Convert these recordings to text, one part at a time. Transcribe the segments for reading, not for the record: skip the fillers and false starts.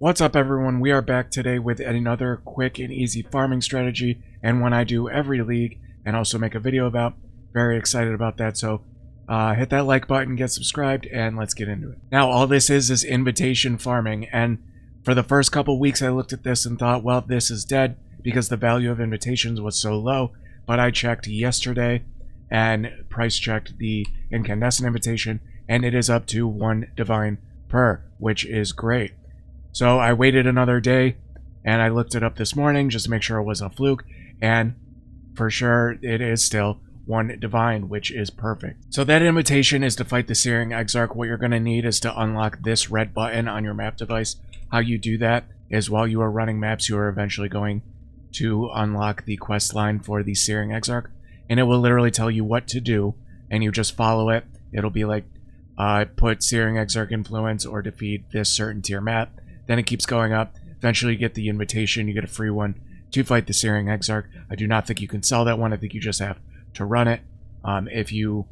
What's up everyone, we are back today with another quick and easy farming strategy, and one I do every league and also make a video about. Very excited about that, so hit that like button, get subscribed, and let's get into it. Now all this is invitation farming, and for the first couple weeks I looked at this and thought, well, this is dead because the value of invitations was so low, but I checked yesterday and price checked the incandescent invitation, and it is up to 1 divine per, which is great. So I waited another day and I looked it up this morning just to make sure it wasn't a fluke, and for sure it is still 1 divine, which is perfect. So that invitation is to fight the Searing Exarch. What you're going to need is to unlock this red button on your map device. How you do that is while you are running maps, you are eventually going to unlock the quest line for the Searing Exarch, and it will literally tell you what to do, and you just follow it. It'll be like put Searing Exarch influence or defeat this certain tier map. Then it keeps going up. Eventually you get the invitation, you get a free one to fight the Searing Exarch. I do not think you can sell that one. I think you just have to run it. If you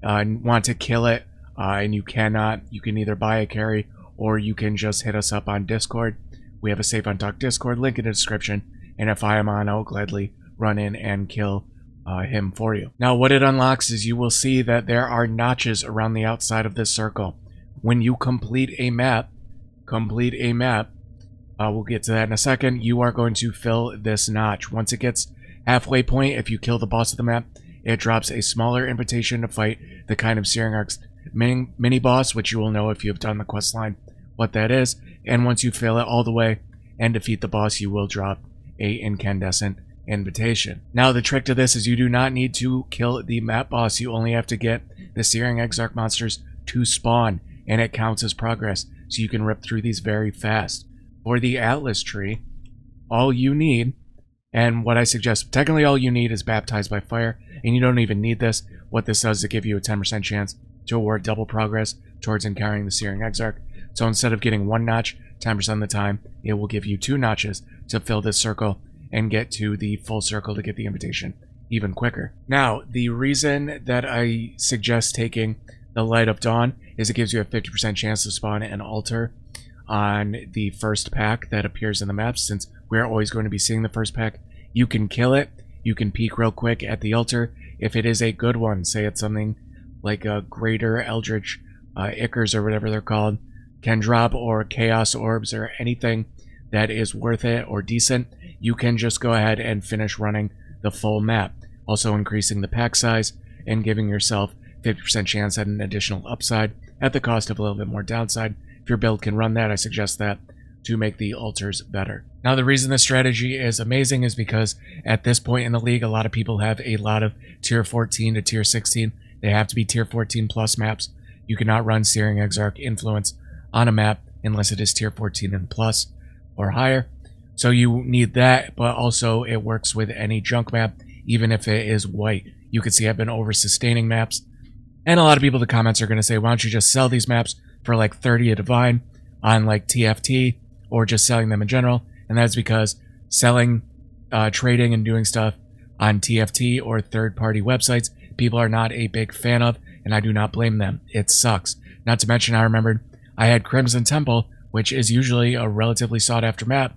want to kill it and you cannot, you can either buy a carry or you can just hit us up on Discord. We have a Safe on Talk Discord, link in the description, and if I am on, I'll gladly run in and kill him for you. Now what it unlocks is you will see that there are notches around the outside of this circle. When you complete a map, we'll get to that in a second, you are going to fill this notch. Once it gets halfway point, if you kill the boss of the map, it drops a smaller invitation to fight the kind of Searing Arcs mini boss, which you will know if you have done the quest line what that is. And once you fill it all the way and defeat the boss, you will drop a incandescent invitation. Now the trick to this is you do not need to kill the map boss. You only have to get the Searing Exarch monsters to spawn, and it counts as progress. So you can rip through these very fast. For the Atlas tree, all you need, and what I suggest, technically all you need is Baptized by Fire, and you don't even need this. What this does is it give you a 10% chance to award double progress towards encountering the Searing Exarch. So instead of getting 1 notch 10% of the time, it will give you 2 notches to fill this circle and get to the full circle to get the invitation even quicker. Now, the reason that I suggest taking the Light of Dawn is it gives you a 50% chance to spawn an altar on the first pack that appears in the map. Since we're always going to be seeing the first pack, you can kill it, you can peek real quick at the altar. If it is a good one, say it's something like a Greater Eldritch Ichors or whatever they're called, can drop, or Chaos Orbs or anything that is worth it or decent, you can just go ahead and finish running the full map, also increasing the pack size and giving yourself 50% chance at an additional upside at the cost of a little bit more downside. If your build can run that, I suggest that to make the altars better. Now the reason this strategy is amazing is because at this point in the league, a lot of people have a lot of tier 14 to tier 16. They have to be tier 14 plus maps. You cannot run Searing Exarch influence on a map unless it is tier 14 and plus or higher. So you need that, but also it works with any junk map, even if it is white. You can see I've been over sustaining maps, and a lot of people in the comments are going to say, why don't you just sell these maps for like 30 a divine on like TFT, or just selling them in general? And that's because selling, trading and doing stuff on TFT or third-party websites, people are not a big fan of, and I do not blame them. It sucks. Not to mention, I remembered I had Crimson Temple, which is usually a relatively sought-after map,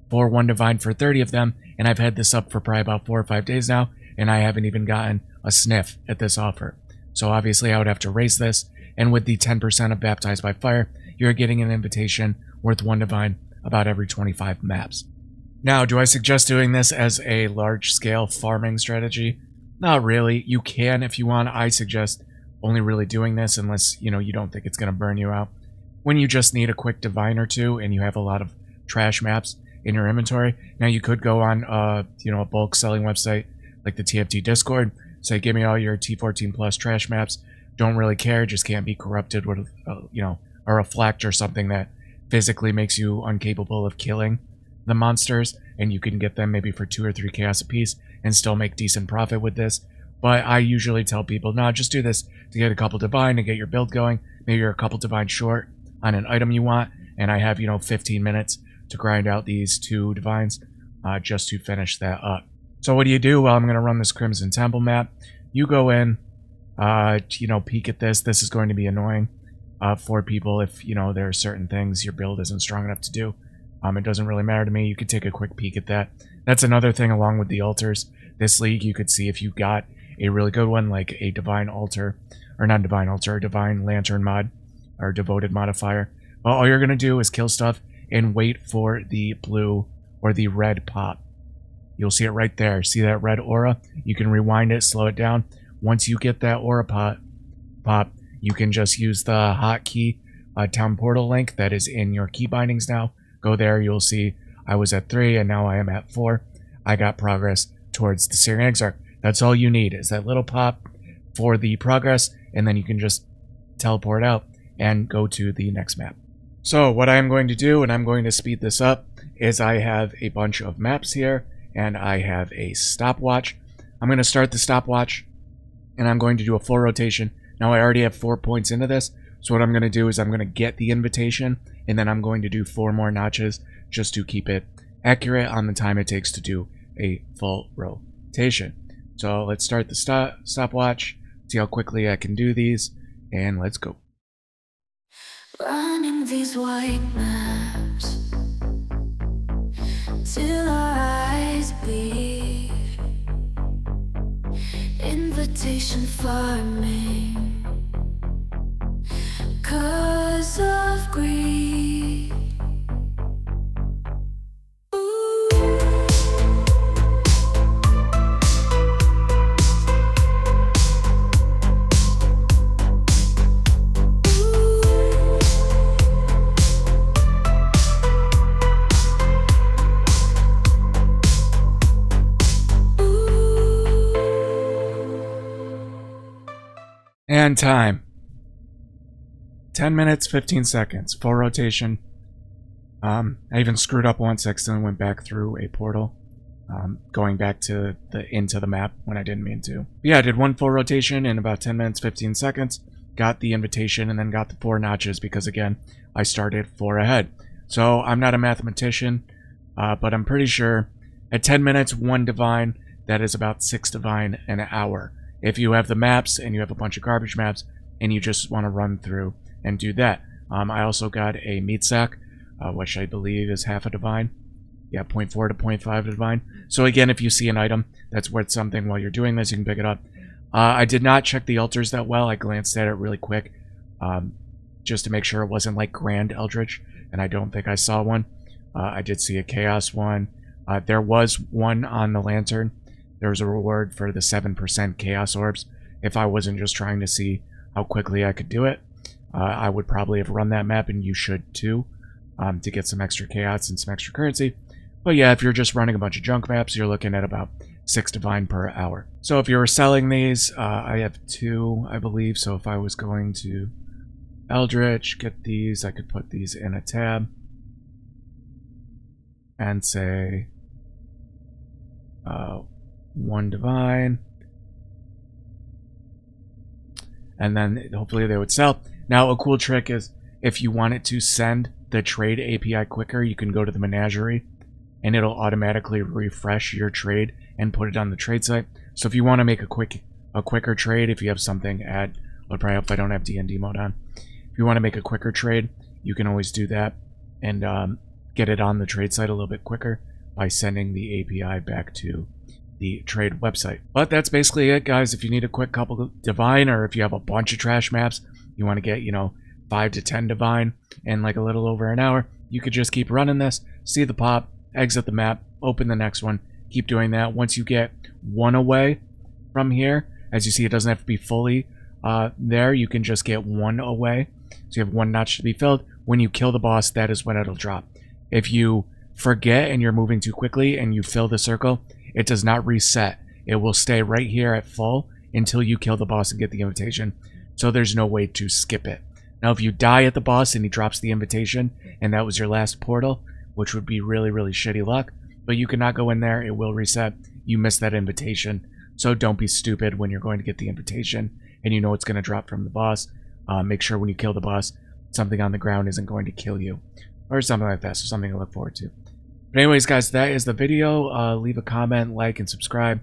for 1 divine for 30 of them, and I've had this up for probably about 4 or 5 days now, and I haven't even gotten a sniff at this offer. So obviously I would have to raise this, and with the 10% of Baptized by Fire, you're getting an invitation worth 1 divine about every 25 maps. Now, do I suggest doing this as a large-scale farming strategy? Not really. You can if you want. I suggest only really doing this unless, you don't think it's going to burn you out. When you just need a quick divine or 2 and you have a lot of trash maps in your inventory. Now you could go on a bulk selling website like the TFT Discord, say give me all your T14 plus trash maps, don't really care, just can't be corrupted with a reflect or something that physically makes you incapable of killing the monsters, and you can get them maybe for 2 or 3 chaos a piece and still make decent profit with this. But I usually tell people, no, just do this to get a couple divine, to get your build going. Maybe you're a couple divine short on an item you want, and I have 15 minutes to grind out these 2 divines just to finish that up. So what do you do? Well, I'm going to run this Crimson Temple map. You go in, peek at this. This is going to be annoying for people if, there are certain things your build isn't strong enough to do. It doesn't really matter to me. You could take a quick peek at that. That's another thing along with the altars. This league, you could see if you got a really good one, like a divine altar, or not divine altar, a divine lantern mod, or devoted modifier. Well, all you're going to do is kill stuff and wait for the blue or the red pop. You'll see it right there. See that red aura? You can rewind it, slow it down. Once you get that aura pop, you can just use the hotkey town portal link that is in your key bindings now. Go there, you'll see I was at 3 and now I am at 4. I got progress towards the Syrian Exarch. That's all you need is that little pop for the progress, and then you can just teleport out and go to the next map. So what I am going to do, and I'm going to speed this up, is I have a bunch of maps here, and I have a stopwatch. I'm going to start the stopwatch, and I'm going to do a full rotation. Now I already have 4 points into this, so what I'm going to do is I'm going to get the invitation, and then I'm going to do 4 more notches just to keep it accurate on the time it takes to do a full rotation. So let's start the stopwatch, see how quickly I can do these, and let's go. Running these white maps till our eyes bleed. Invitation farming, 'cause of greed. And time. 10 minutes, 15 seconds. Full rotation. I even screwed up once. Accidentally went back through a portal. Going back to into the map when I didn't mean to. But yeah, I did 1 full rotation in about 10 minutes, 15 seconds. Got the invitation and then got the 4 notches because, again, I started 4 ahead. So I'm not a mathematician, but I'm pretty sure at 10 minutes, 1 divine, that is about 6 divine an hour. If you have the maps and you have a bunch of garbage maps and you just want to run through and do that. I also got a meat sack, which I believe is half a divine. Yeah, 0.4 to 0.5 divine. So again, if you see an item that's worth something while you're doing this, you can pick it up. I did not check the altars that well. I glanced at it really quick just to make sure it wasn't like Grand Eldritch, and I don't think I saw one. I did see a Chaos one. There was one on the Lantern. There was a reward for the 7% Chaos Orbs. If I wasn't just trying to see how quickly I could do it, I would probably have run that map, and you should too, to get some extra Chaos and some extra currency. But yeah, if you're just running a bunch of junk maps, you're looking at about 6 divine per hour. So if you were selling these, I have 2, I believe. So if I was going to Eldritch, get these, I could put these in a tab and say 1 divine, and then hopefully they would sell. Now a cool trick is if you want it to send the trade API quicker, you can go to the menagerie and it'll automatically refresh your trade and put it on the trade site. So if you want to make a quicker trade, if you have something at, I'll probably hope I don't have D&D mode on. If you want to make a quicker trade, you can always do that and get it on the trade site a little bit quicker by sending the API back to the trade website. But that's basically it, guys. If you need a quick couple of divine, or if you have a bunch of trash maps, you want to get, 5 to 10 divine in like a little over an hour, you could just keep running this, see the pop, exit the map, open the next one, keep doing that. Once you get 1 away from here, as you see, it doesn't have to be fully there, you can just get 1 away. So you have 1 notch to be filled. When you kill the boss, that is when it'll drop. If you forget and you're moving too quickly and you fill the circle, it does not reset. It will stay right here at full until you kill the boss and get the invitation. So there's no way to skip it. Now, if you die at the boss and he drops the invitation and that was your last portal, which would be really, really shitty luck, but you cannot go in there, it will reset. You missed that invitation. So don't be stupid when you're going to get the invitation and you know it's going to drop from the boss. Make sure when you kill the boss, something on the ground isn't going to kill you. Or something like that, so something to look forward to. But anyways, guys, that is the video. Leave a comment, like, and subscribe.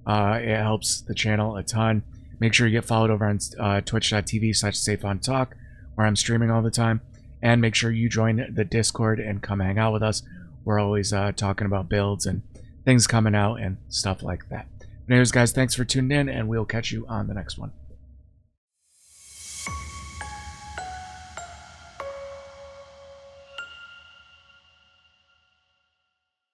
It helps the channel a ton. Make sure you get followed over on twitch.tv/SafeOnTalk, where I'm streaming all the time. And make sure you join the Discord and come hang out with us. We're always talking about builds and things coming out and stuff like that. Anyways, guys, thanks for tuning in, and we'll catch you on the next one.